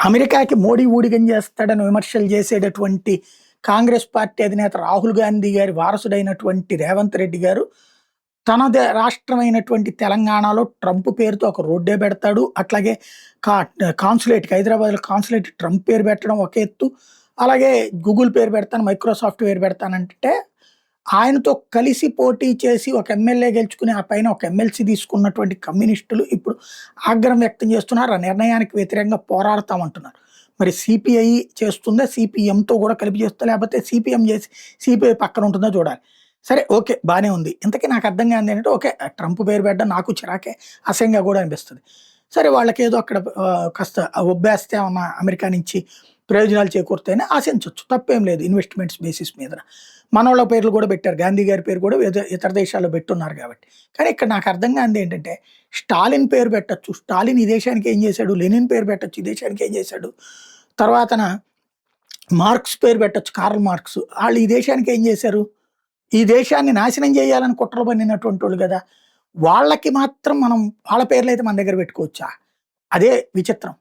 అమెరికాకి మోడీ ఊడిగం చేస్తాడని విమర్శలు చేసేటటువంటి కాంగ్రెస్ పార్టీ అధినేత రాహుల్ గాంధీ గారి వారసుడైనటువంటి రేవంత్ రెడ్డి గారు తన రాష్ట్రమైనటువంటి తెలంగాణలో ట్రంప్ పేరుతో ఒక రోడ్డే పెడతాడు. అట్లాగే కా కాన్సులేట్‌కి హైదరాబాద్‌లో కాన్సులేట్ ట్రంప్ పేరు పెట్టడం ఒక ఎత్తు. అలాగే గూగుల్ పేరు పెడతాను, మైక్రోసాఫ్ట్ పేరు పెడతానంటే ఆయనతో కలిసి పోటీ చేసి ఒక ఎమ్మెల్యే గెలుచుకుని ఆ పైన ఒక ఎమ్మెల్సీ తీసుకున్నటువంటి కమ్యూనిస్టులు ఇప్పుడు ఆగ్రహం వ్యక్తం చేస్తున్నారు. ఆ నిర్ణయానికి వ్యతిరేకంగా పోరాడతామంటున్నారు. మరి సిపిఐ చేస్తుందా? సిపిఎంతో కూడా కలిపి చేస్తుందా? లేకపోతే సిపిఎం చేసి సిపిఐ పక్కన ఉంటుందో చూడాలి. సరే ఓకే. బానే ఉంది. ఇంతకీ నాకు అర్థం కానిది ఏంటంటే ఓకే. ట్రంప్ పేరు పెట్టడం నాకు చిరాకే, అసహ్యంగా కూడా అనిపిస్తది. సరే వాళ్ళకేదో అక్కడ కాస్త ఒబ్బేస్తే ఏమన్నా అమెరికా నుంచి ప్రయోజనాలు చేకూరుతాయని ఆశించొచ్చు. తప్పేం లేదు ఇన్వెస్ట్‌మెంట్స్ బేసిస్ మీదన. మనోళ్ళ పేర్లు కూడా పెట్టారు. గాంధీ గారి పేరు కూడా ఇతర దేశాల్లో పెట్టున్నారు కాబట్టి. కానీ ఇక్కడ నాకు అర్థం కానిది ఏంటంటే స్టాలిన్ పేరు పెట్టొచ్చు. స్టాలిన్ ఈ దేశానికి ఏం చేశాడు? లెనిన్ పేరు పెట్టొచ్చు. ఈ దేశానికి ఏం చేశాడు? తర్వాతన మార్క్స్ పేరు పెట్టొచ్చు. Karl Marx. ఆళ్ళు ఈ దేశానికి ఏం చేశారు? ఈ దేశాన్ని నాశనం చేయాలని కుట్రలు పన్నినటువంటోళ్ళు గదా! వాళ్ళకి మాత్రం మనం వాళ్ళ పేర్లయితే మన దగ్గర పెట్టుకోవచ్చా? అదే విచిత్రం.